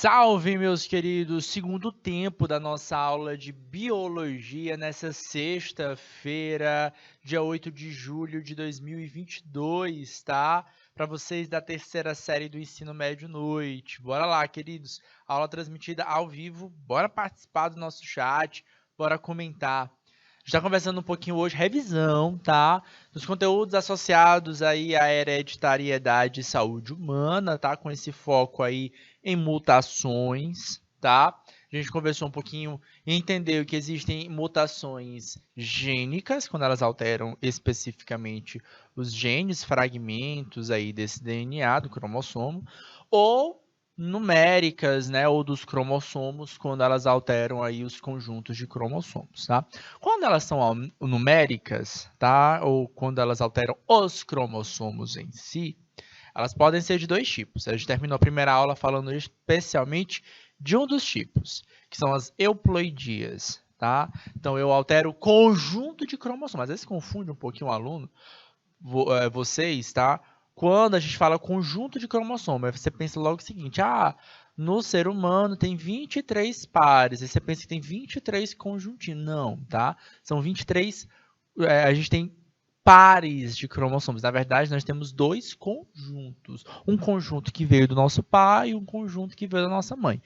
Salve, meus queridos! Segundo tempo da nossa aula de biologia nessa sexta-feira, dia 8 de julho de 2022, tá? Para vocês da terceira série do ensino médio noite. Bora lá, queridos. Aula transmitida ao vivo. Bora participar do nosso chat. Bora comentar. Está conversando um pouquinho hoje, revisão, tá? Dos conteúdos associados aí à hereditariedade e saúde humana, tá? Com esse foco aí em mutações, tá? A gente conversou um pouquinho e entendeu que existem mutações gênicas, quando elas alteram especificamente os genes, fragmentos aí desse DNA, do cromossomo, ou numéricas, né, ou dos cromossomos, quando elas alteram aí os conjuntos de cromossomos, tá? Quando elas são numéricas, tá, ou quando elas alteram os cromossomos em si, elas podem ser de dois tipos. A gente terminou a primeira aula falando especialmente de um dos tipos, que são as euploidias, tá? Então, eu altero o conjunto de cromossomos. Às vezes confunde um pouquinho o aluno, vocês, tá? Quando a gente fala conjunto de cromossomos, você pensa logo o seguinte, no ser humano tem 23 pares, aí você pensa que tem 23 conjuntinhos. Não, tá? São 23, a gente tem pares de cromossomos. Na verdade, nós temos dois conjuntos. Um conjunto que veio do nosso pai e um conjunto que veio da nossa mãe.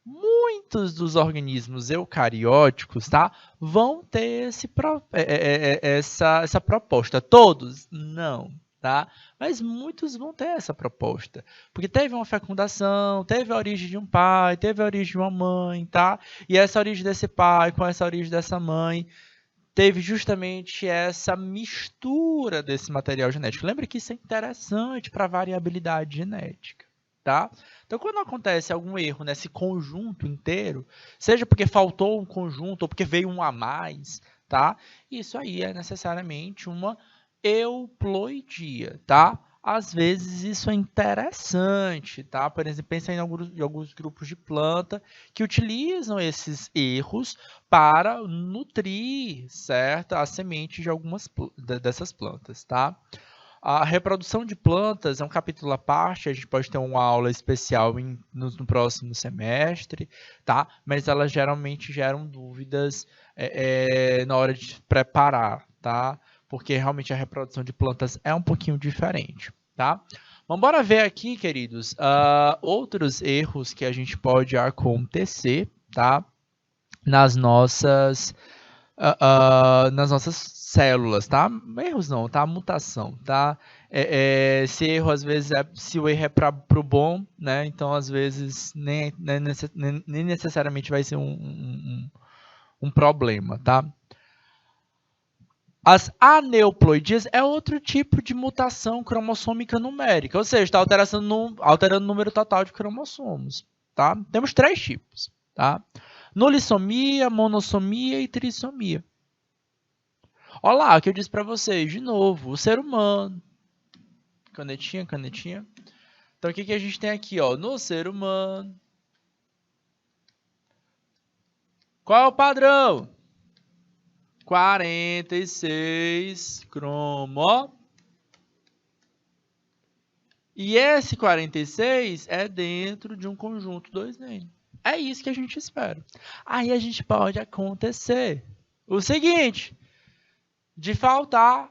Muitos dos organismos eucarióticos, tá, vão ter essa proposta. Todos? Não, tá? Mas muitos vão ter essa proposta. Porque teve uma fecundação, teve a origem de um pai, teve a origem de uma mãe, tá? E essa origem desse pai com essa origem dessa mãe teve justamente essa mistura desse material genético. Lembra que isso é interessante para a variabilidade genética, tá? Então, quando acontece algum erro nesse conjunto inteiro, seja porque faltou um conjunto ou porque veio um a mais, tá? Isso aí é necessariamente uma euploidia, tá? Às vezes isso é interessante, tá? Por exemplo, pensa em alguns grupos de planta que utilizam esses erros para nutrir, certo? A semente de algumas dessas plantas, tá? A reprodução de plantas é um capítulo à parte, a gente pode ter uma aula especial no próximo semestre, tá? Mas elas geralmente geram dúvidas na hora de preparar, tá? Porque realmente a reprodução de plantas é um pouquinho diferente, tá? Vamos embora ver aqui, queridos, outros erros que a gente pode acontecer, tá? Nas nossas células, tá? Erros não, tá? Mutação, tá? Esse erro, às vezes, se o erro é para o bom, né? Então, às vezes, nem necessariamente vai ser um problema, tá? As aneuploidias é outro tipo de mutação cromossômica numérica, ou seja, está alterando o número total de cromossomos, tá? Temos três tipos, tá? Nulissomia, monossomia e trissomia. Olha lá o que eu disse para vocês, de novo, o ser humano. Canetinha, canetinha. Então, o que a gente tem aqui, ó? No ser humano. Qual é o padrão? 46 cromo. E esse 46 é dentro de um conjunto 2N. É isso que a gente espera. Aí a gente pode acontecer o seguinte, de faltar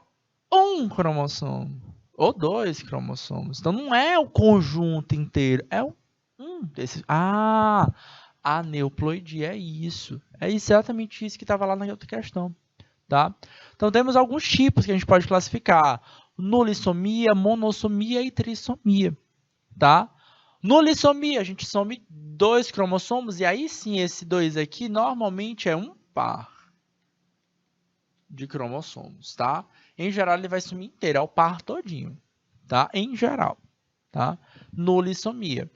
um cromossomo ou dois cromossomos. Então, não é o conjunto inteiro, é um desses. A aneuploidia é isso. É exatamente isso que estava lá na outra questão. Tá? Então, temos alguns tipos que a gente pode classificar. Nulissomia, monossomia e trissomia. Tá? Nulissomia, a gente some dois cromossomos, e aí sim, esse dois aqui normalmente é um par de cromossomos, tá? Em geral, ele vai sumir inteiro, é o par todinho, tá? Em geral, tá? Nulissomia.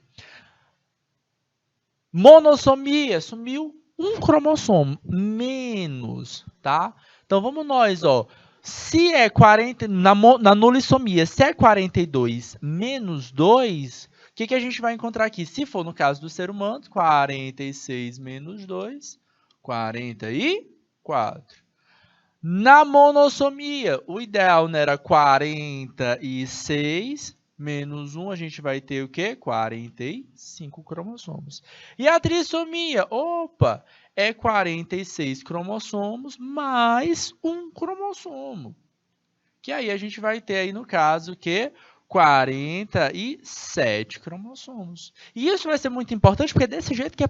Monossomia, sumiu um cromossomo, menos, tá? Então, vamos nós, ó. Se é 40, na nulissomia, se é 42 menos 2, o que a gente vai encontrar aqui? Se for no caso do ser humano, 46 menos 2, 44. Na monossomia, o ideal não era 46 menos 1, a gente vai ter o quê? 45 cromossomos. E a trissomia? Opa, é 46 cromossomos mais um cromossomo. Que aí a gente vai ter aí, no caso, o quê? 47 cromossomos. E isso vai ser muito importante, porque desse jeito que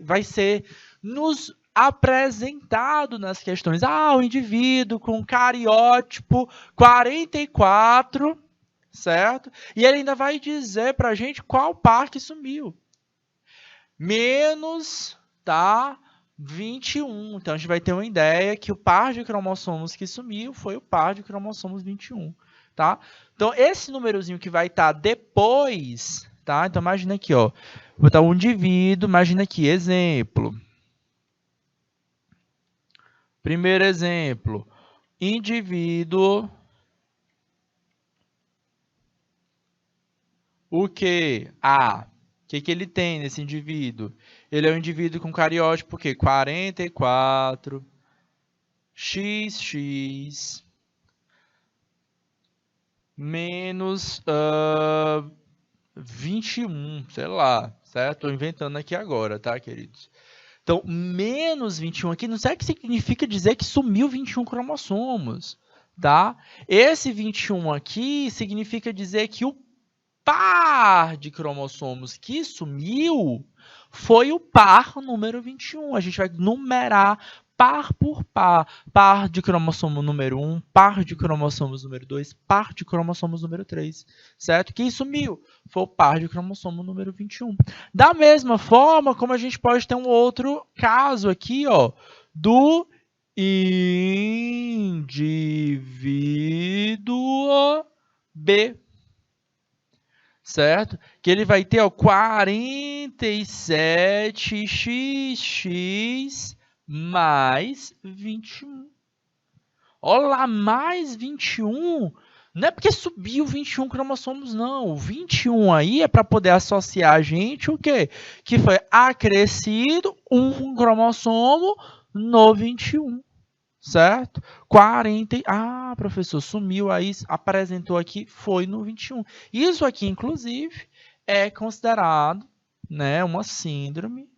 vai ser nos apresentado nas questões. Ah, o indivíduo com cariótipo 44, certo? E ele ainda vai dizer para a gente qual par que sumiu. Menos, tá? 21. Então, a gente vai ter uma ideia que o par de cromossomos que sumiu foi o par de cromossomos 21, tá? Então, esse númerozinho que vai estar depois, tá? Então, imagina aqui, ó. Vou botar um indivíduo, imagina aqui, exemplo. Primeiro exemplo, indivíduo, o quê? O que ele tem nesse indivíduo? Ele é um indivíduo com cariótipo, o quê? 44, XX, menos 21, sei lá, certo? Estou inventando aqui agora, tá, queridos? Então, menos 21 aqui, não sei o que significa dizer que sumiu 21 cromossomos, tá? Esse 21 aqui significa dizer que o par de cromossomos que sumiu foi o par número 21. A gente vai numerar par por par. Par de cromossomo número 1, par de cromossomos número 2, par de cromossomos número 3, certo? Quem sumiu foi o par de cromossomo número 21. Da mesma forma, como a gente pode ter um outro caso aqui, ó, do indivíduo B, certo? Que ele vai ter, ó, 47xx mais 21. Olha lá, mais 21. Não é porque subiu 21 cromossomos, não. O 21 aí é para poder associar a gente o quê? Que foi acrescido um cromossomo no 21. Certo? 40. Ah, professor, sumiu aí, apresentou aqui, foi no 21. Isso aqui, inclusive, é considerado, né, uma síndrome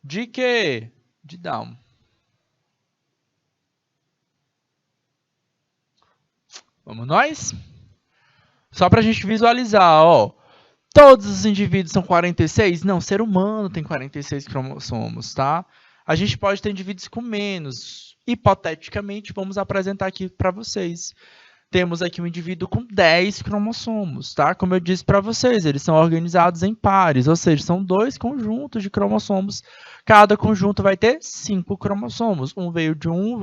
de quê? De Down. Vamos nós? Só para a gente visualizar, ó. Todos os indivíduos são 46? Não, ser humano tem 46 cromossomos, tá? A gente pode ter indivíduos com menos. Hipoteticamente, vamos apresentar aqui para vocês. Temos aqui um indivíduo com 10 cromossomos, tá? Como eu disse para vocês, eles são organizados em pares, ou seja, são dois conjuntos de cromossomos. Cada conjunto vai ter 5 cromossomos. Um veio de um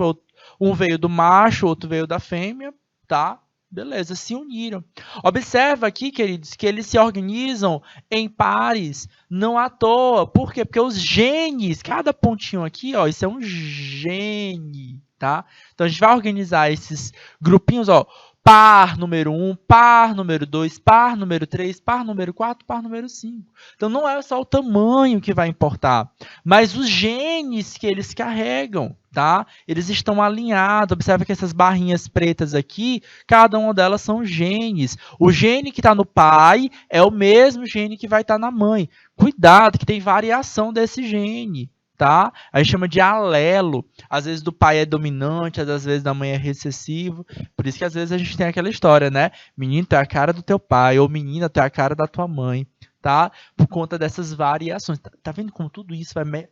veio do macho, outro veio da fêmea, tá? Beleza, se uniram. Observa aqui, queridos, que eles se organizam em pares, não à toa. Por quê? Porque os genes, cada pontinho aqui, ó, isso é um gene, tá? Então, a gente vai organizar esses grupinhos, ó, par número 1, par número 2, par número 3, par número 4, par número 5. Então, não é só o tamanho que vai importar, mas os genes que eles carregam, tá? Eles estão alinhados. Observa que essas barrinhas pretas aqui, cada uma delas são genes. O gene que está no pai é o mesmo gene que vai estar na mãe. Cuidado, que tem variação desse gene, tá? A gente chama de alelo. Às vezes do pai é dominante, às vezes da mãe é recessivo. Por isso que às vezes a gente tem aquela história, né? Menino, tu é a cara do teu pai, ou menina, tu é a cara da tua mãe, tá? Por conta dessas variações. Tá vendo como tudo isso vai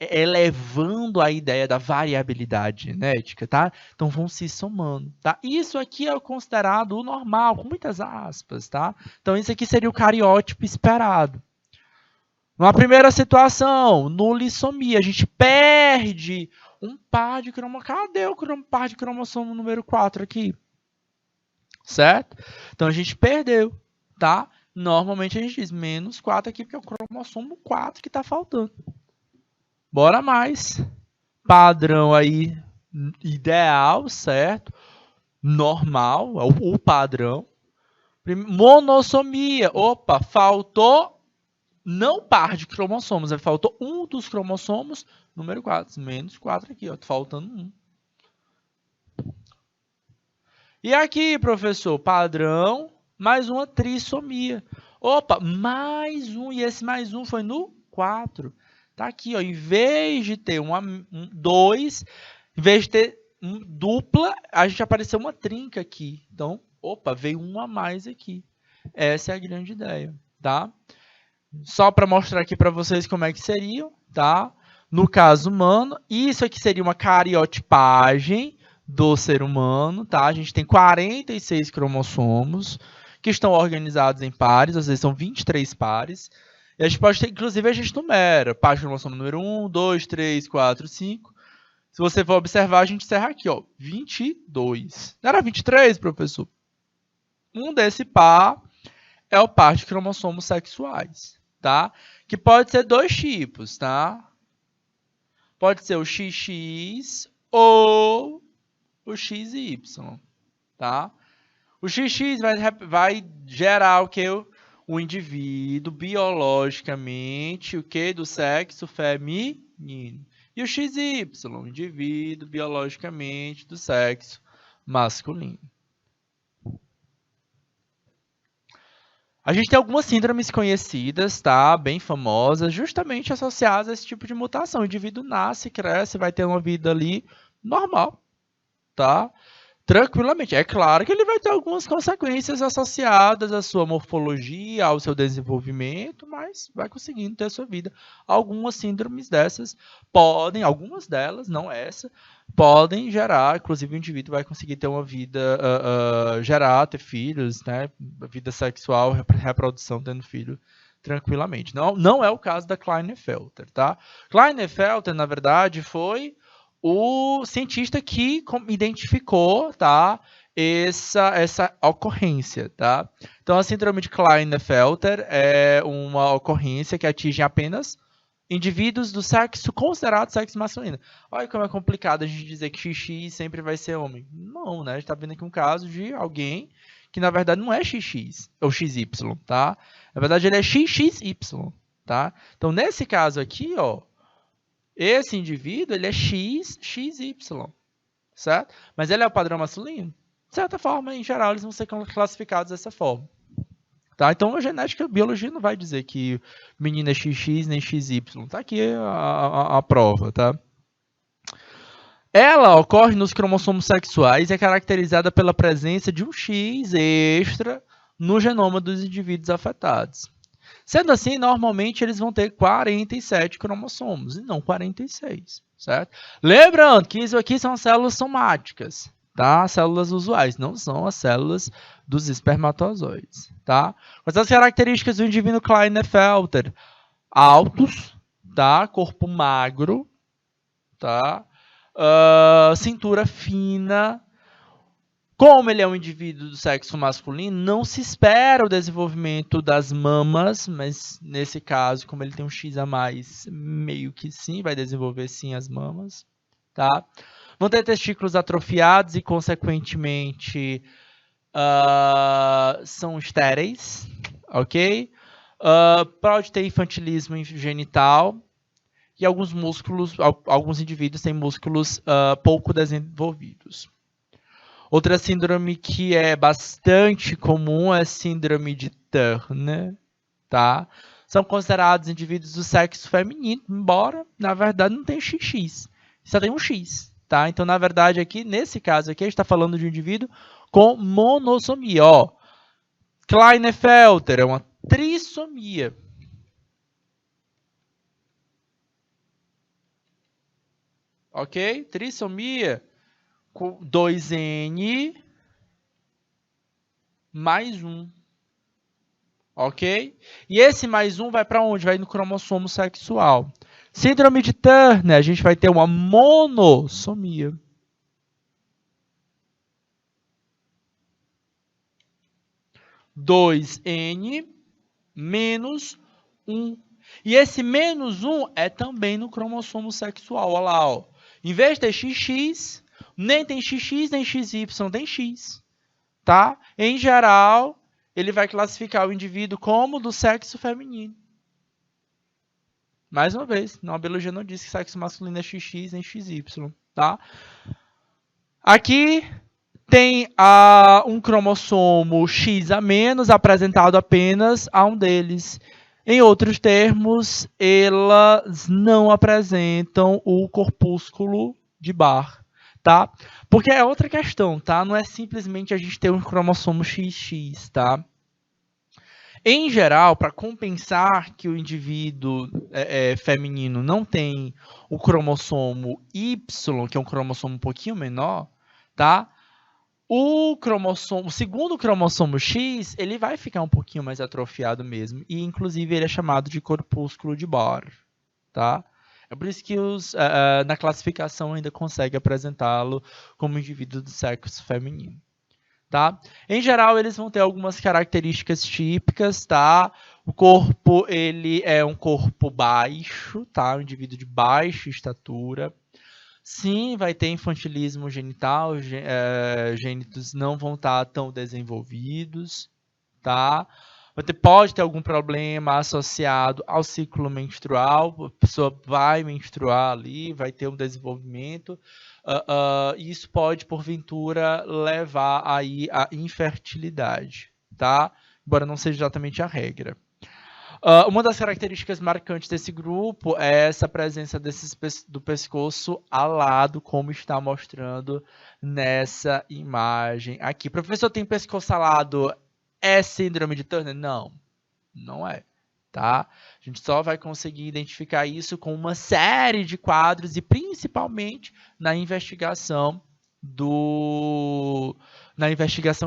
elevando a ideia da variabilidade genética, tá? Então vão se somando, tá? Isso aqui é considerado o normal, com muitas aspas, tá? Então isso aqui seria o cariótipo esperado. Numa primeira situação, nulissomia, a gente perde um par de cromossomos. Cadê o par de cromossomo número 4 aqui? Certo? Então, a gente perdeu, tá? Normalmente, a gente diz menos 4 aqui, porque é o cromossomo 4 que está faltando. Bora mais. Padrão aí, ideal, certo? Normal, é o padrão. Monossomia. Opa, faltou... Não par de cromossomos, faltou um dos cromossomos, número 4, menos 4 aqui, ó, faltando um. E aqui, professor, padrão, mais uma trissomia. Opa, mais um, e esse mais um foi no 4. Tá aqui, ó, em vez de ter 2, em vez de ter dupla, a gente apareceu uma trinca aqui. Então, opa, veio um a mais aqui. Essa é a grande ideia, tá? Só para mostrar aqui para vocês como é que seriam, tá? No caso humano, isso aqui seria uma cariotipagem do ser humano, tá? A gente tem 46 cromossomos que estão organizados em pares, às vezes são 23 pares. E a gente pode ter, inclusive, a gente numera. Par de cromossomo número 1, 2, 3, 4, 5. Se você for observar, a gente encerra aqui, ó, 22. Não era 23, professor? Um desse par é o par de cromossomos sexuais, tá? Que pode ser dois tipos, tá? Pode ser o XX ou o XY, tá? O XX vai gerar o que? O indivíduo biologicamente, o que? Do sexo feminino. E o XY, o indivíduo biologicamente do sexo masculino. A gente tem algumas síndromes conhecidas, tá? Bem famosas, justamente associadas a esse tipo de mutação. O indivíduo nasce, cresce, vai ter uma vida ali normal, tá? Tranquilamente. É claro que ele vai ter algumas consequências associadas à sua morfologia, ao seu desenvolvimento, mas vai conseguindo ter a sua vida. Algumas síndromes dessas podem, algumas delas, não essa, podem gerar, inclusive o indivíduo vai conseguir ter uma vida, gerar, ter filhos, né? Vida sexual, reprodução, tendo filho tranquilamente. Não é o caso da Klinefelter, tá? Klinefelter, na verdade, foi o cientista que identificou, tá, essa ocorrência, tá? Então, a síndrome de Klinefelter é uma ocorrência que atinge apenas indivíduos do sexo considerado sexo masculino. Olha como é complicado a gente dizer que XX sempre vai ser homem. Não, né? A gente tá vendo aqui um caso de alguém que, na verdade, não é XX, ou XY, tá? Na verdade, ele é XXY, tá? Então, nesse caso aqui, ó, esse indivíduo, ele é XY, certo? Mas ele é o padrão masculino? De certa forma, em geral, eles vão ser classificados dessa forma. Tá? Então, a genética, a biologia não vai dizer que menino é XX nem XY. Tá aqui a prova, tá? Ela ocorre nos cromossomos sexuais e é caracterizada pela presença de um X extra no genoma dos indivíduos afetados. Sendo assim, normalmente eles vão ter 47 cromossomos e não 46, certo? Lembrando que isso aqui são células somáticas, tá? Células usuais, não são as células dos espermatozoides, tá? Mas as características do indivíduo Klinefelter: altos, tá? Corpo magro, tá? Cintura fina. Como ele é um indivíduo do sexo masculino, não se espera o desenvolvimento das mamas, mas nesse caso, como ele tem um X a mais, meio que sim, vai desenvolver sim as mamas, tá? Vão ter testículos atrofiados e, consequentemente, são estéreis, ok? Pode ter infantilismo genital e alguns músculos, alguns indivíduos têm músculos pouco desenvolvidos. Outra síndrome que é bastante comum é a síndrome de Turner, tá? São considerados indivíduos do sexo feminino, embora, na verdade, não tenha XX. Só tem um X, tá? Então, na verdade, aqui, nesse caso aqui, a gente está falando de um indivíduo com monossomia, ó. Klinefelter é uma trissomia. Ok? Trissomia com 2N mais 1. Ok? E esse mais 1 vai para onde? Vai no cromossomo sexual. Síndrome de Turner, a gente vai ter uma monossomia. Dois N menos 1. E esse menos 1 é também no cromossomo sexual. Olha lá, ó. Em vez de ter XX, nem tem XX, nem XY, tem X. Tá? Em geral, ele vai classificar o indivíduo como do sexo feminino. Mais uma vez, a biologia não diz que sexo masculino é XX nem XY. Tá? Aqui Tem um cromossomo X a menos apresentado apenas a um deles. Em outros termos, elas não apresentam o corpúsculo de Barr, tá? Porque é outra questão, tá? Não é simplesmente a gente ter um cromossomo XX, tá? Em geral, para compensar que o indivíduo feminino não tem o cromossomo Y, que é um cromossomo um pouquinho menor, tá? O segundo cromossomo X, ele vai ficar um pouquinho mais atrofiado mesmo, e inclusive ele é chamado de corpúsculo de Barr, tá? É por isso que na classificação ainda consegue apresentá-lo como indivíduo do sexo feminino. Tá? Em geral, eles vão ter algumas características típicas, tá? O corpo, ele é um corpo baixo, tá? Um indivíduo de baixa estatura. Sim, vai ter infantilismo genital, gênitos não vão estar tão desenvolvidos, tá? Pode ter algum problema associado ao ciclo menstrual, a pessoa vai menstruar ali, vai ter um desenvolvimento, isso pode, porventura, levar aí à infertilidade, tá? Embora não seja exatamente a regra. Uma das características marcantes desse grupo é essa presença do pescoço alado, como está mostrando nessa imagem aqui. Professor, tem pescoço alado, é síndrome de Turner? Não, não é. Tá? A gente só vai conseguir identificar isso com uma série de quadros e principalmente na investigação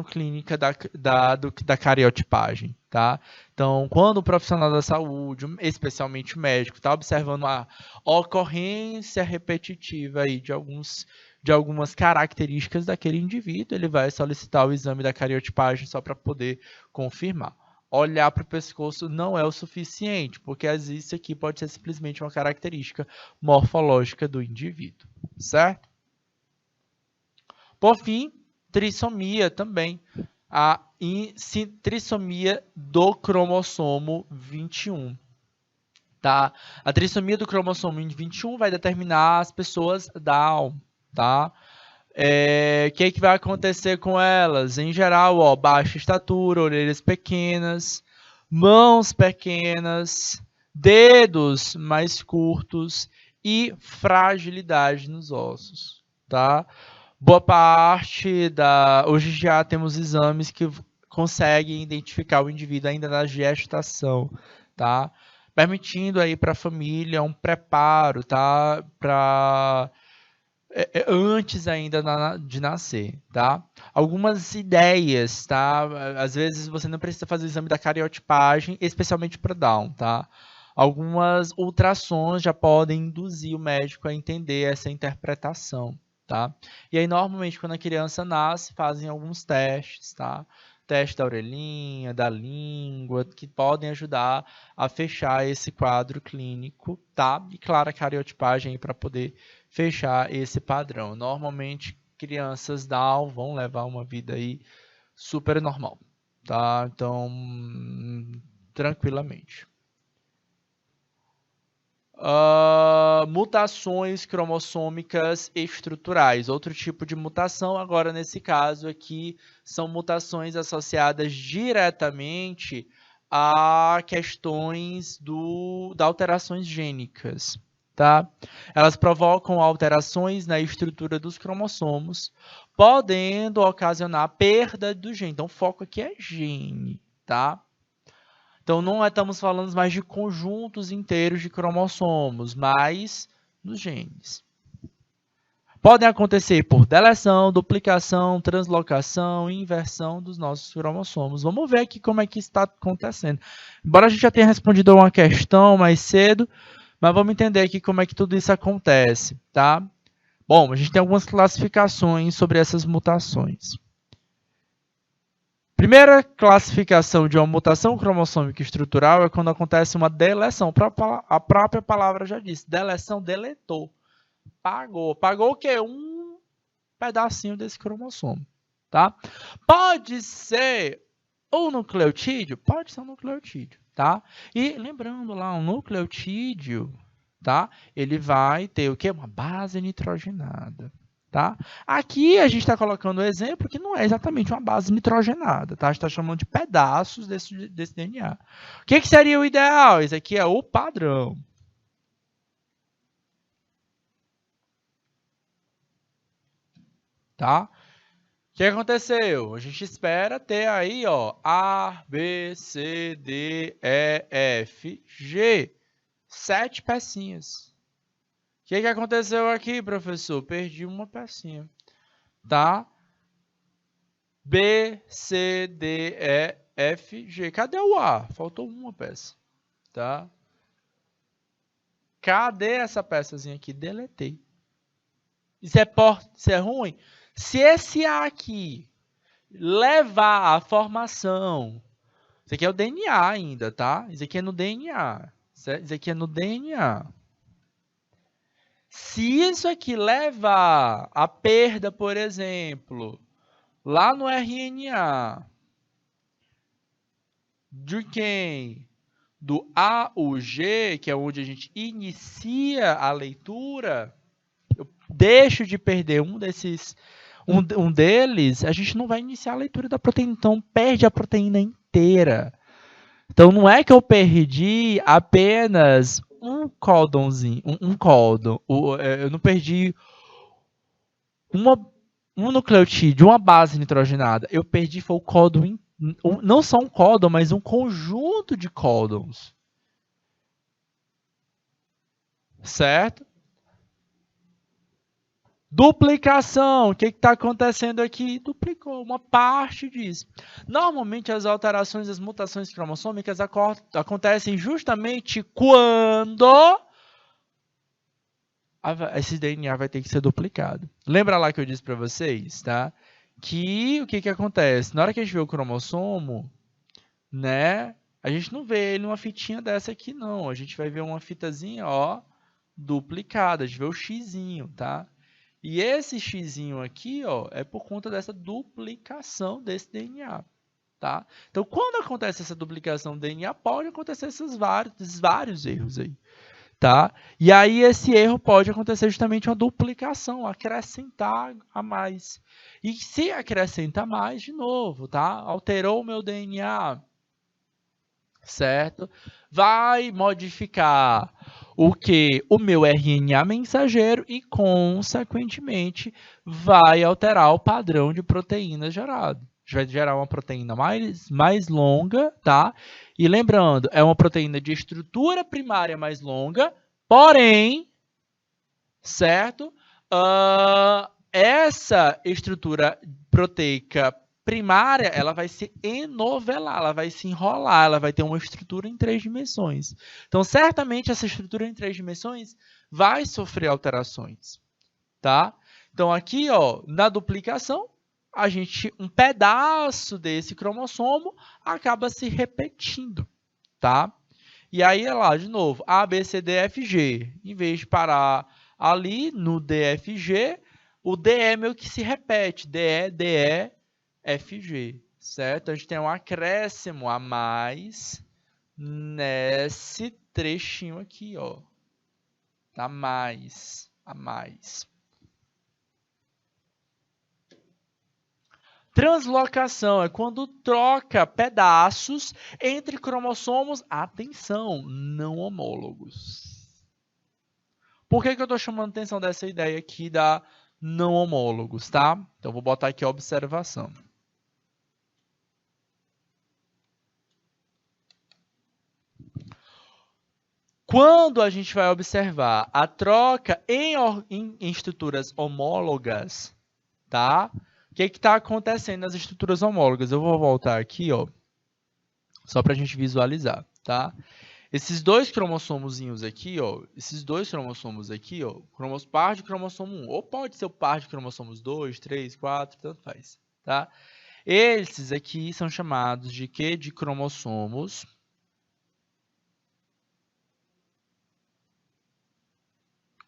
clínica da cariotipagem, tá? Então, quando o profissional da saúde, especialmente o médico, está observando a ocorrência repetitiva aí de algumas características daquele indivíduo, ele vai solicitar o exame da cariotipagem só para poder confirmar. Olhar para o pescoço não é o suficiente, porque às vezes isso aqui pode ser simplesmente uma característica morfológica do indivíduo, certo? Por fim, trissomia também. A trissomia do cromossomo 21. Tá? A trissomia do cromossomo 21 vai determinar as pessoas Down. Tá? O que vai acontecer com elas? Em geral, ó, baixa estatura, orelhas pequenas, mãos pequenas, dedos mais curtos e fragilidade nos ossos. Tá? Boa parte hoje já temos exames que conseguem identificar o indivíduo ainda na gestação, tá? Permitindo aí para a família um preparo, tá? Para antes ainda de nascer, tá? Algumas ideias, tá? Às vezes você não precisa fazer o exame da cariotipagem, especialmente para Down, tá? Algumas ultrassons já podem induzir o médico a entender essa interpretação. Tá? E aí, normalmente, quando a criança nasce, fazem alguns testes, tá? Teste da orelhinha, da língua, que podem ajudar a fechar esse quadro clínico, tá? E, claro, a cariotipagem para poder fechar esse padrão. Normalmente, crianças Down vão levar uma vida aí super normal, tá? Então, tranquilamente. Mutações cromossômicas estruturais. Outro tipo de mutação, agora nesse caso aqui, são mutações associadas diretamente a questões das alterações gênicas. Tá? Elas provocam alterações na estrutura dos cromossomos, podendo ocasionar perda do gene. Então, o foco aqui é gene, tá? Então, não estamos falando mais de conjuntos inteiros de cromossomos, mas dos genes. Podem acontecer por deleção, duplicação, translocação e inversão dos nossos cromossomos. Vamos ver aqui como é que está acontecendo. Embora a gente já tenha respondido a uma questão mais cedo, mas vamos entender aqui como é que tudo isso acontece, tá? Bom, a gente tem algumas classificações sobre essas mutações. Primeira classificação de uma mutação cromossômica estrutural é quando acontece uma deleção. A própria palavra já disse. Deleção, deletou. Pagou. Pagou o quê? Um pedacinho desse cromossomo. Tá? Pode ser um nucleotídeo? Pode ser um nucleotídeo. Tá? E lembrando lá, um nucleotídeo, tá? Ele vai ter o quê? Uma base nitrogenada. Tá? Aqui a gente está colocando um exemplo que não é exatamente uma base nitrogenada, tá? A gente está chamando de pedaços desse DNA. O que seria o ideal? Esse aqui é o padrão. Tá? O que aconteceu? A gente espera ter aí, ó, A, B, C, D, E, F, G. 7 pecinhas. O que aconteceu aqui, professor? Perdi uma pecinha. Tá? B, C, D, E, F, G. Cadê o A? Faltou uma peça. Tá? Cadê essa peçazinha aqui? Deletei. Isso é ruim? Se esse A aqui levar à formação... Isso aqui é o DNA ainda, tá? Isso aqui é no DNA. Isso aqui é no DNA. Se isso aqui levar à perda, por exemplo, lá no RNA, de quem? Do A ou G, que é onde a gente inicia a leitura, eu deixo de perder um deles, a gente não vai iniciar a leitura da proteína, então perde a proteína inteira. Então não é que eu perdi apenas um códonzinho, um códon, eu não perdi um nucleotídeo, uma base nitrogenada, eu perdi foi o códon, não só um códon, mas um conjunto de códons. Certo? Duplicação, o que está acontecendo aqui? Duplicou uma parte disso. Normalmente as alterações, as mutações cromossômicas acontecem justamente quando esse DNA vai ter que ser duplicado. Lembra lá que eu disse para vocês, tá? Que o que acontece? Na hora que a gente vê o cromossomo, né? A gente não vê ele numa fitinha dessa aqui, não. A gente vai ver uma fitazinha, ó, duplicada. A gente vê o xizinho, tá? E esse xizinho aqui, ó, é por conta dessa duplicação desse DNA, tá? Então, quando acontece essa duplicação do DNA, pode acontecer esses vários erros aí, tá? E aí esse erro pode acontecer justamente uma duplicação, acrescentar a mais. E se acrescenta mais, de novo, tá? Alterou o meu DNA, certo? Vai modificar o que? O meu RNA mensageiro e, consequentemente, vai alterar o padrão de proteína gerado. Vai gerar uma proteína mais longa, tá? E lembrando, é uma proteína de estrutura primária mais longa, porém, certo? Essa estrutura proteica primária, ela vai se enovelar, ela vai se enrolar, ela vai ter uma estrutura em 3 dimensões. Então, certamente, essa estrutura em 3 dimensões vai sofrer alterações, tá? Então, aqui, ó, na duplicação, um pedaço desse cromossomo acaba se repetindo, tá? E aí, é lá, de novo, A, B, C, D, F, G. Em vez de parar ali no DFG, o D é meio que se repete, DE, DE, FG, certo? A gente tem um acréscimo a mais nesse trechinho aqui, ó. A mais. Translocação é quando troca pedaços entre cromossomos, atenção, não homólogos. Por que eu estou chamando atenção dessa ideia aqui da não homólogos, tá? Então, vou botar aqui a observação. Quando a gente vai observar a troca em estruturas homólogas, tá? O que está acontecendo nas estruturas homólogas? Eu vou voltar aqui, ó, só para a gente visualizar, tá? Esses dois cromossomozinhos aqui, ó, par de cromossomo 1, ou pode ser o par de cromossomos 2, 3, 4, tanto faz, tá? Esses aqui são chamados de quê? De cromossomos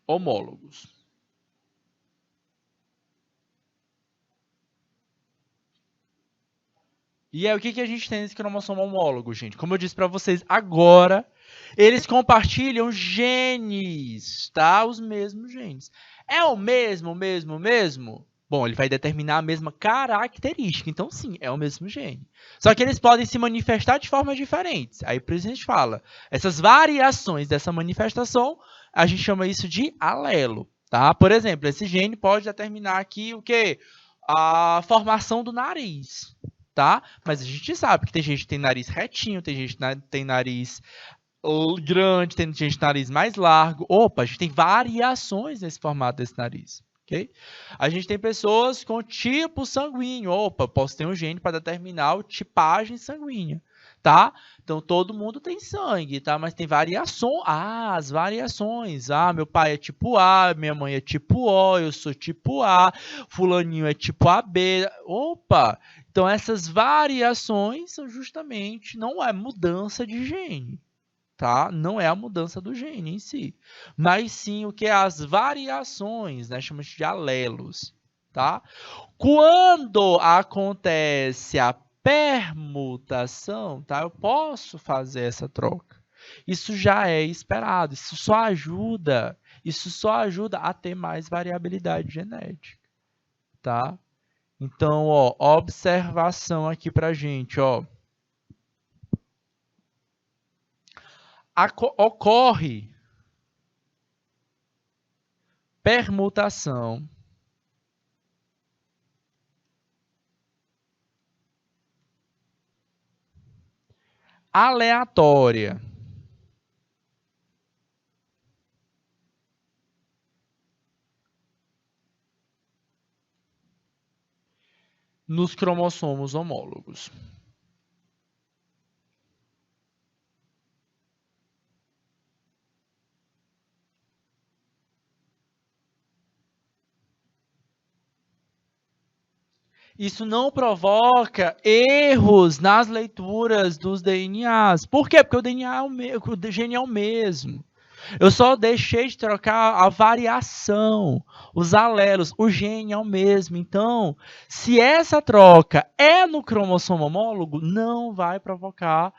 homólogos. E aí, o que a gente tem nesse cromossomo homólogo, gente? Como eu disse para vocês agora, eles compartilham genes, tá? Os mesmos genes. É o mesmo? Bom, ele vai determinar a mesma característica. Então, sim, é o mesmo gene. Só que eles podem se manifestar de formas diferentes. Aí, por isso, a gente fala. Essas variações dessa manifestação, a gente chama isso de alelo. Tá? Por exemplo, esse gene pode determinar aqui o quê? A formação do nariz. Tá? Mas a gente sabe que tem gente que tem nariz retinho, tem gente que tem nariz grande, tem gente de nariz mais largo. Opa, a gente tem variações nesse formato desse nariz. Okay? A gente tem pessoas com tipo sanguíneo. Opa, posso ter um gene para determinar a tipagem sanguínea. Tá? Então, todo mundo tem sangue, tá? Mas tem variações. Ah, as variações. Ah, meu pai é tipo A, minha mãe é tipo O, eu sou tipo A, fulaninho é tipo AB. Opa! Então, essas variações são justamente, não é mudança de gene. Tá? Não é a mudança do gene em si, mas sim o que é as variações, né? Chamamos de alelos, tá? Quando acontece a permutação, tá? Eu posso fazer essa troca. Isso já é esperado, isso só ajuda a ter mais variabilidade genética, tá? Então, ó, observação aqui pra gente, ó. Ocorre permutação aleatória nos cromossomos homólogos. Isso não provoca erros nas leituras dos DNAs. Por quê? Porque o DNA o gene é o mesmo. Eu só deixei de trocar a variação, os alelos, o gene é o mesmo. Então, se essa troca é no cromossomo homólogo, não vai provocar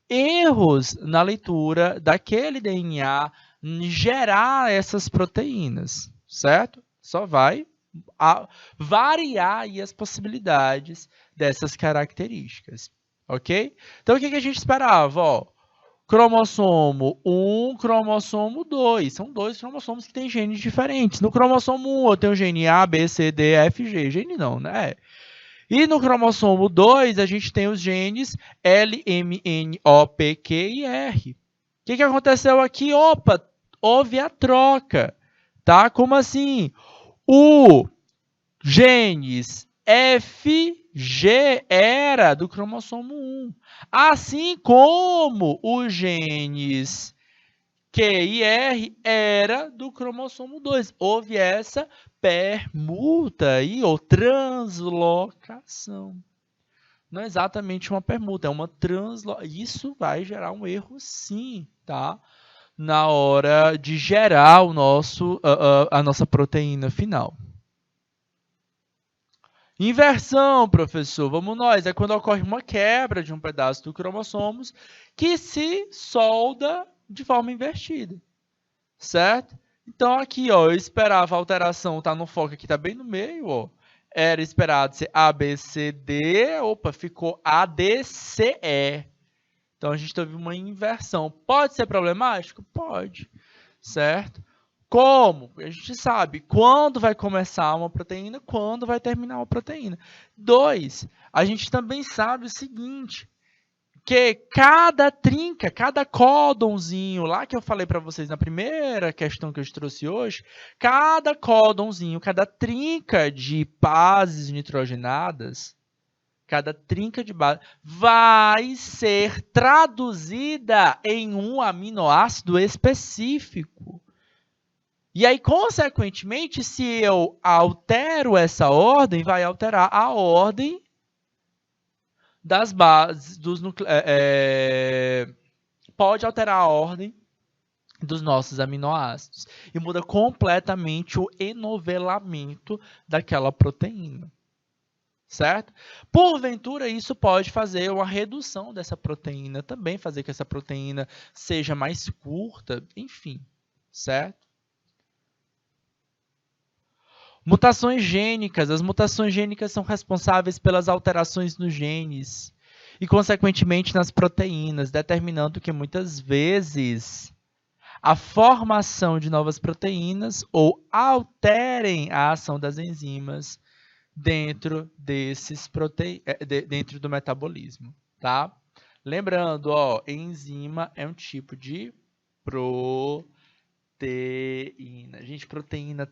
erros na leitura daquele DNA, gerar essas proteínas, certo? Só vai variar aí as possibilidades dessas características, ok? Então, o que a gente esperava? Ó, cromossomo 1, cromossomo 2. São dois cromossomos que têm genes diferentes. No cromossomo 1, eu tenho gene A, B, C, D, F, G. Gene não, né? E no cromossomo 2, a gente tem os genes L, M, N, O, P, Q e R. O que aconteceu aqui? Opa, houve a troca. Tá? Como assim? O genes F, G era do cromossomo 1. Assim como os genes Q e R era do cromossomo 2. Houve essa permuta aí, ou translocação. Não é exatamente uma permuta, é uma translocação. Isso vai gerar um erro sim, tá? Na hora de gerar o a nossa proteína final. Inversão, professor, vamos nós. É quando ocorre uma quebra de um pedaço do cromossomos que se solda de forma invertida, certo? Então, aqui, ó, eu esperava a alteração, tá no foco aqui, tá bem no meio, ó. Era esperado ser ABCD, opa, ficou ADCE. Então, a gente teve uma inversão. Pode ser problemático? Pode, certo? Como? A gente sabe quando vai começar uma proteína, quando vai terminar uma proteína. 2, a gente também sabe o seguinte, que cada trinca, cada códonzinho, lá que eu falei para vocês na primeira questão que eu te trouxe hoje, cada códonzinho, cada trinca de bases nitrogenadas, cada trinca de base vai ser traduzida em um aminoácido específico. E aí, consequentemente, se eu altero essa ordem, vai alterar a ordem das bases, pode alterar a ordem dos nossos aminoácidos. E muda completamente o enovelamento daquela proteína. Certo? Porventura, isso pode fazer uma redução dessa proteína, também fazer que essa proteína seja mais curta, enfim. Certo? Mutações gênicas. As mutações gênicas são responsáveis pelas alterações nos genes e, consequentemente, nas proteínas, determinando que muitas vezes a formação de novas proteínas ou alterem a ação das enzimas dentro dentro do metabolismo, tá? Lembrando, ó, enzima é um tipo de proteína. Gente, proteína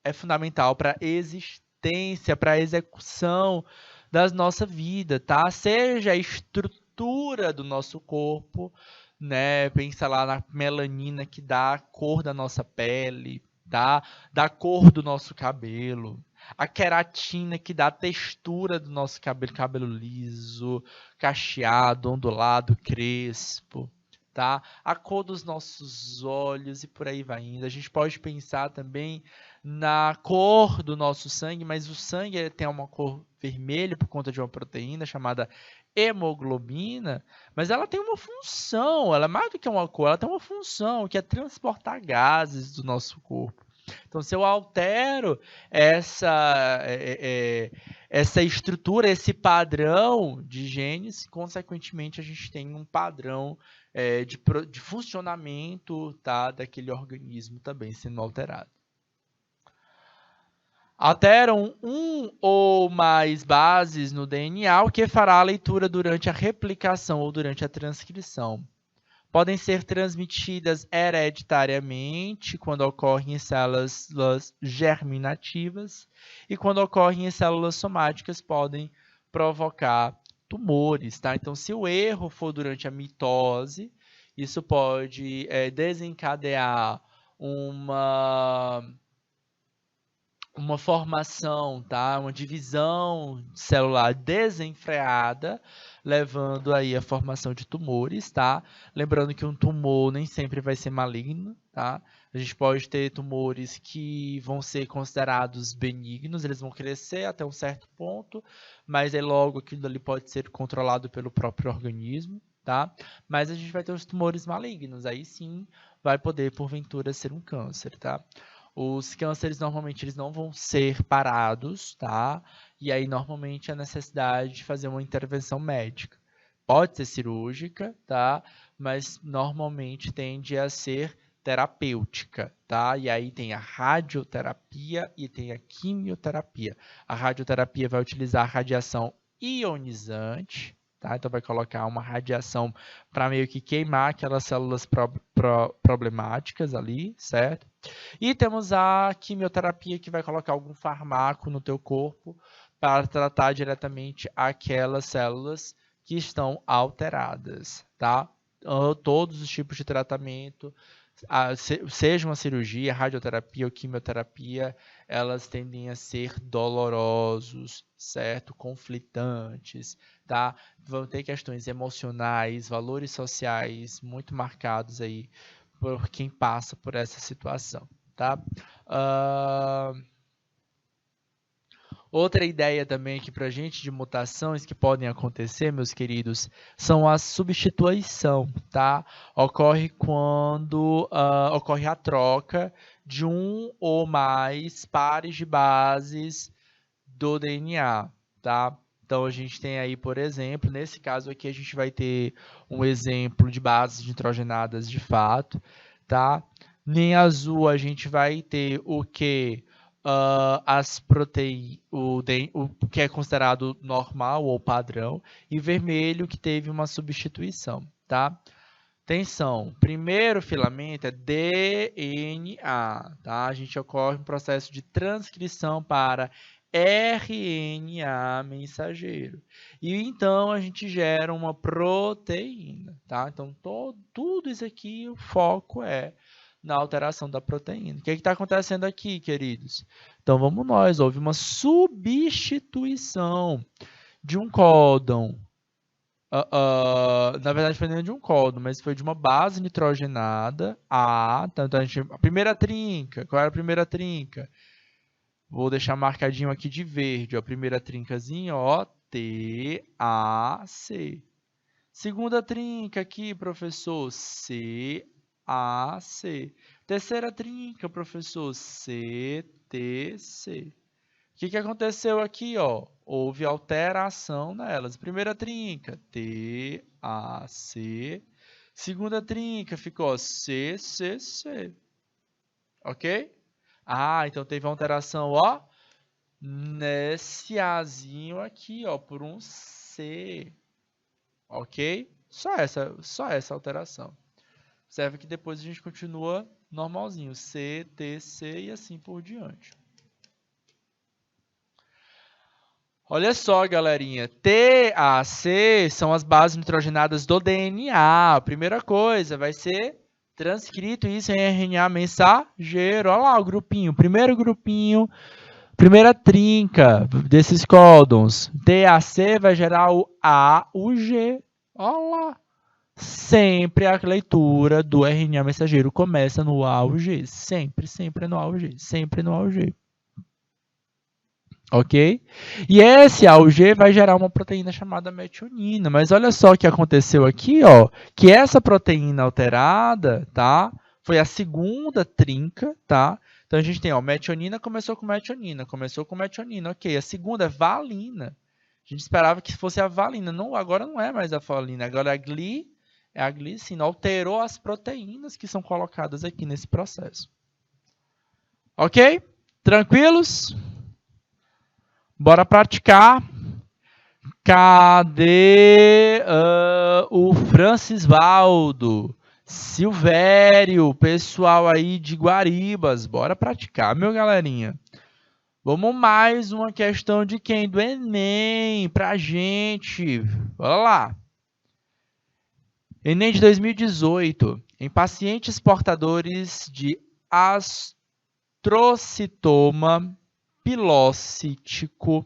é fundamental para a existência, para a execução da nossa vida, tá? Seja a estrutura do nosso corpo, né? Pensa lá na melanina que dá a cor da nossa pele, tá? Da cor do nosso cabelo. A queratina que dá a textura do nosso cabelo, cabelo liso, cacheado, ondulado, crespo, tá? A cor dos nossos olhos e por aí vai indo. A gente pode pensar também na cor do nosso sangue, mas o sangue tem uma cor vermelha por conta de uma proteína chamada hemoglobina, mas ela tem uma função, ela é mais do que uma cor, ela tem uma função que é transportar gases do nosso corpo. Então, se eu altero essa estrutura, esse padrão de genes, consequentemente, a gente tem um padrão de funcionamento, tá, daquele organismo também sendo alterado. Alteram um ou mais bases no DNA, o que fará a leitura durante a replicação ou durante a transcrição. Podem ser transmitidas hereditariamente quando ocorrem em células germinativas e quando ocorrem em células somáticas podem provocar tumores, tá? Então, se o erro for durante a mitose, isso pode desencadear uma formação, tá? Uma divisão celular desenfreada, levando aí a formação de tumores, tá? Lembrando que um tumor nem sempre vai ser maligno, tá? A gente pode ter tumores que vão ser considerados benignos, eles vão crescer até um certo ponto, mas aí logo aquilo ali pode ser controlado pelo próprio organismo, tá? Mas a gente vai ter os tumores malignos, aí sim vai poder, porventura, ser um câncer, tá? Os cânceres, normalmente, eles não vão ser parados, tá? E aí, normalmente, a necessidade de fazer uma intervenção médica. Pode ser cirúrgica, tá? Mas, normalmente, tende a ser terapêutica, tá? E aí tem a radioterapia e tem a quimioterapia. A radioterapia vai utilizar a radiação ionizante, tá? Então, vai colocar uma radiação para meio que queimar aquelas células problemáticas ali, certo? E temos a quimioterapia, que vai colocar algum fármaco no teu corpo para tratar diretamente aquelas células que estão alteradas, tá? Todos os tipos de tratamento, seja uma cirurgia, radioterapia ou quimioterapia, elas tendem a ser dolorosos, certo? Conflitantes, tá? Vão ter questões emocionais, valores sociais muito marcados aí por quem passa por essa situação, tá? Outra ideia também aqui para a gente de mutações que podem acontecer, meus queridos, são a substituição, tá? Ocorre quando ocorre a troca de um ou mais pares de bases do DNA, tá? Então, a gente tem aí, por exemplo, nesse caso aqui, a gente vai ter um exemplo de bases nitrogenadas de fato, tá? Em azul, a gente vai ter o que? As proteínas, o que é considerado normal ou padrão, e vermelho, que teve uma substituição, tá? Atenção, primeiro filamento é DNA, tá? A gente ocorre um processo de transcrição para RNA mensageiro. E então a gente gera uma proteína, tá? Então tudo isso aqui, o foco é na alteração da proteína. O que está acontecendo aqui, queridos? Então vamos nós, houve uma substituição de um códon. Na verdade, foi nem de um códon, mas foi de uma base nitrogenada A. Então, a primeira trinca, qual era a primeira trinca? Vou deixar marcadinho aqui de verde, ó, a primeira trincazinha, ó, T, A, C. Segunda trinca aqui, professor, C, AC. Terceira trinca, professor, CTC. O que aconteceu aqui, ó? Houve alteração nelas. Primeira trinca, TAC. Segunda trinca ficou CCC. Ok? Ah, então teve uma alteração, ó, nesse Azinho aqui, ó, por um C. Ok? Só essa alteração. Observe que depois a gente continua normalzinho. C, T, C e assim por diante. Olha só, galerinha. T, A, C são as bases nitrogenadas do DNA. A primeira coisa vai ser transcrito isso em RNA mensageiro. Olha lá o grupinho. Primeiro grupinho, primeira trinca desses códons. TAC vai gerar o A, o G. Olha lá. Sempre a leitura do RNA mensageiro começa no A ou G. Sempre no A ou G. Sempre no A ou G. Ok? E esse A ou G vai gerar uma proteína chamada metionina. Mas olha só o que aconteceu aqui, ó. Que essa proteína alterada, tá? Foi a segunda trinca, tá? Então a gente tem, ó, metionina começou com metionina. Ok, a segunda é valina. A gente esperava que fosse a valina. Não, agora não é mais a valina. Agora é a glicina. Alterou as proteínas que são colocadas aqui nesse processo. Ok? Tranquilos? Bora praticar. Cadê o Francisvaldo? Silvério, pessoal aí de Guaribas. Bora praticar, meu galerinha. Vamos mais uma questão de quem? Do Enem, pra gente. Bora lá. Enem de 2018. Em pacientes portadores de astrocitoma pilocítico,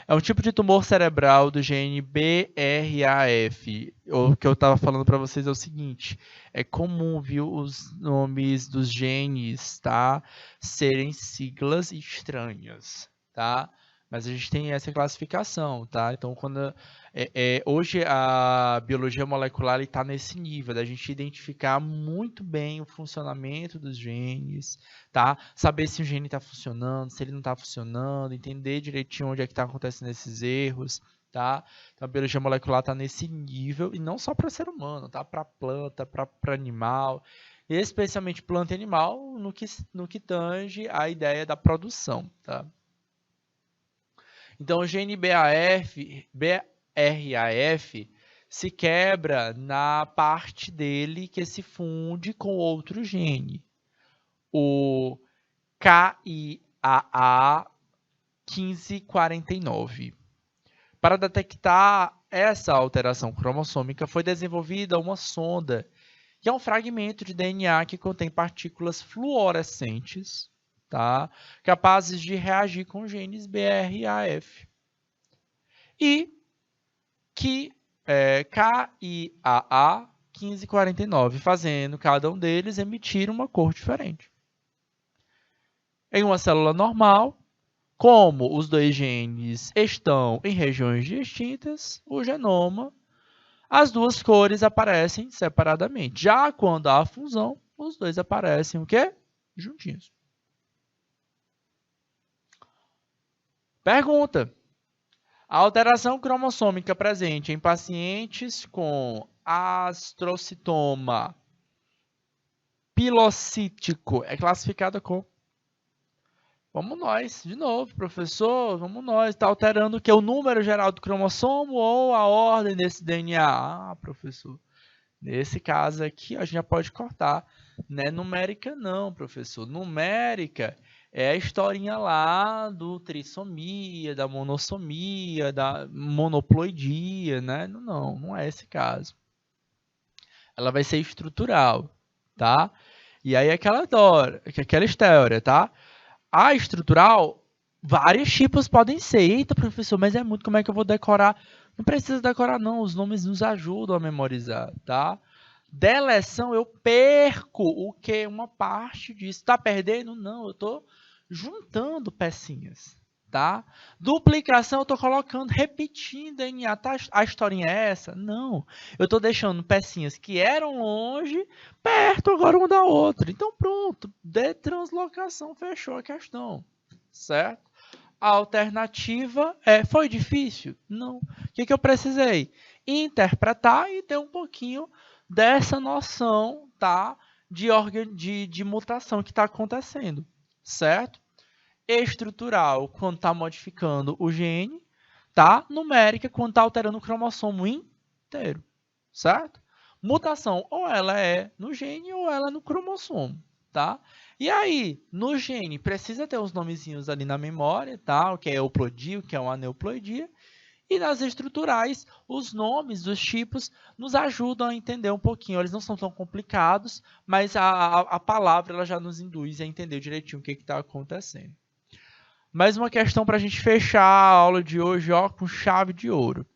é um tipo de tumor cerebral do gene BRAF. O que eu estava falando para vocês é o seguinte: é comum, viu, os nomes dos genes, tá, serem siglas estranhas, tá? Mas a gente tem essa classificação, tá? Então, hoje a biologia molecular está nesse nível, da gente identificar muito bem o funcionamento dos genes, tá? Saber se o gene está funcionando, se ele não está funcionando, entender direitinho onde é que está acontecendo esses erros, tá? Então, a biologia molecular está nesse nível, e não só para ser humano, tá? Para planta, para animal, especialmente planta e animal, no que tange a ideia da produção, tá? Então, o gene BRAF se quebra na parte dele que se funde com outro gene, o KIAA 1549. Para detectar essa alteração cromossômica, foi desenvolvida uma sonda, que é um fragmento de DNA que contém partículas fluorescentes, tá, capazes de reagir com genes BRAF. E que KIAA 1549, fazendo cada um deles emitir uma cor diferente. Em uma célula normal, como os dois genes estão em regiões distintas, o genoma, as duas cores aparecem separadamente. Já quando há fusão, os dois aparecem o quê? Juntinhos. Pergunta: a alteração cromossômica presente em pacientes com astrocitoma pilocítico é classificada como... Vamos nós, de novo, professor, vamos nós. Está alterando o que? O número geral do cromossomo ou a ordem desse DNA? Ah, professor, nesse caso aqui a gente já pode cortar. Não é numérica não, professor. Numérica é a historinha lá do trissomia, da monossomia, da monoploidia, né? Não é esse caso. Ela vai ser estrutural, tá? E aí aquela história, tá? A estrutural, vários tipos podem ser. Eita, professor, mas é muito, como é que eu vou decorar? Não precisa decorar não, os nomes nos ajudam a memorizar, tá? Deleção, eu perco o que? Uma parte disso. Tá perdendo? Não, eu tô juntando pecinhas, tá? Duplicação, eu estou colocando, repetindo DNA. Tá? A historinha é essa? Não. Eu estou deixando pecinhas que eram longe, perto agora uma da outra. Então, pronto. De translocação, fechou a questão. Certo? A alternativa foi difícil? Não. O que eu precisei? Interpretar e ter um pouquinho dessa noção, tá? De mutação que está acontecendo. Certo? Estrutural, quando está modificando o gene, tá? Numérica, quando está alterando o cromossomo inteiro, certo? Mutação, ou ela é no gene ou ela é no cromossomo, tá? E aí, no gene, precisa ter os nomezinhos ali na memória, tá? O que é euploidia, o que é uma aneuploidia. E nas estruturais, os nomes dos tipos nos ajudam a entender um pouquinho. Eles não são tão complicados, mas a palavra ela já nos induz a entender direitinho o que está acontecendo. Mais uma questão para a gente fechar a aula de hoje com chave de ouro.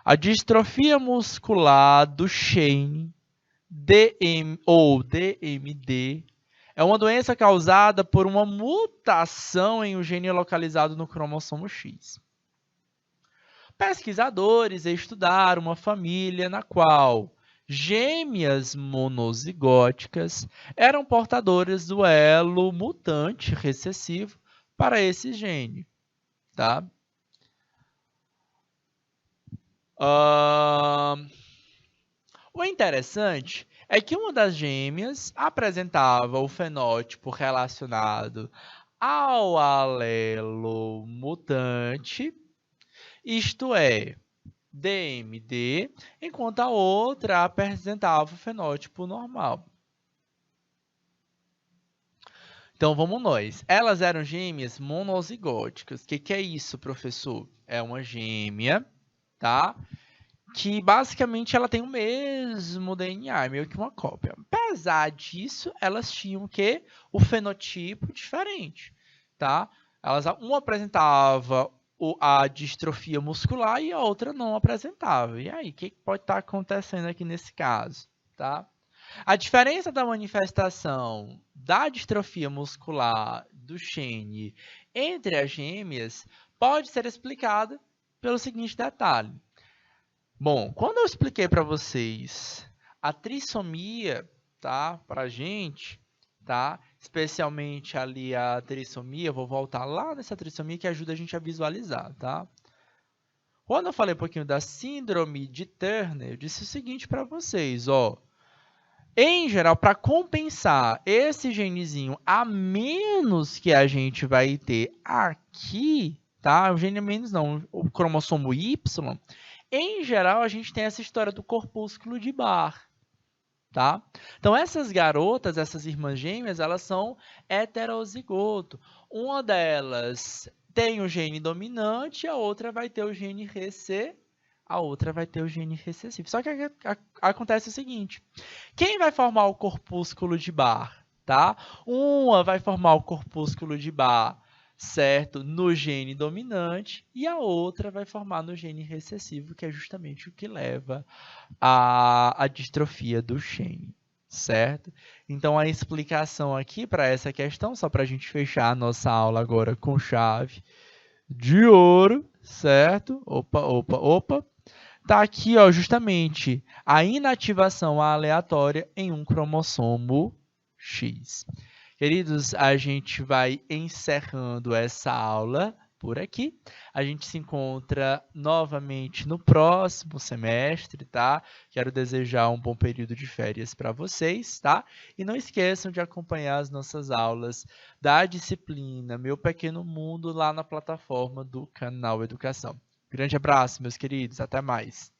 A distrofia muscular do Duchenne ou DMD é uma doença causada por uma mutação em um gene localizado no cromossomo X. Pesquisadores estudaram uma família na qual gêmeas monozigóticas eram portadoras do elo mutante recessivo para esse gene, tá? O interessante é que uma das gêmeas apresentava o fenótipo relacionado ao alelo mutante, isto é, DMD, enquanto a outra apresentava o fenótipo normal. Então, vamos nós. Elas eram gêmeas monozigóticas. O que é isso, professor? É uma gêmea, tá? Que basicamente ela tem o mesmo DNA, meio que uma cópia. Apesar disso, elas tinham o quê? O fenotipo diferente, tá? Uma apresentava a distrofia muscular e a outra não apresentava. E aí, o que pode estar acontecendo aqui nesse caso, tá? A diferença da manifestação da distrofia muscular do Duchenne entre as gêmeas pode ser explicada pelo seguinte detalhe. Bom, quando eu expliquei para vocês a trissomia, tá, para a gente, tá, especialmente ali a trissomia, eu vou voltar lá nessa trissomia que ajuda a gente a visualizar, tá? Quando eu falei um pouquinho da síndrome de Turner, eu disse o seguinte para vocês, ó. Em geral, para compensar esse genezinho a menos que a gente vai ter aqui, tá? O gene a menos não, o cromossomo Y. Em geral, a gente tem essa história do corpúsculo de Barr, tá? Então, essas garotas, essas irmãs gêmeas, elas são heterozigoto. Uma delas tem o gene dominante, a outra vai ter o gene recessivo. A outra vai ter o gene recessivo. Só que acontece o seguinte, quem vai formar o corpúsculo de Barr, tá? Uma vai formar o corpúsculo de Barr, certo? No gene dominante, e a outra vai formar no gene recessivo, que é justamente o que leva à distrofia do Duchenne, certo? Então, a explicação aqui para essa questão, só para a gente fechar a nossa aula agora com chave de ouro, certo? Opa. Tá aqui, ó, justamente a inativação aleatória em um cromossomo X. Queridos, a gente vai encerrando essa aula por aqui. A gente se encontra novamente no próximo semestre, tá? Quero desejar um bom período de férias para vocês, tá? E não esqueçam de acompanhar as nossas aulas da disciplina Meu Pequeno Mundo lá na plataforma do Canal Educação. Grande abraço, meus queridos. Até mais.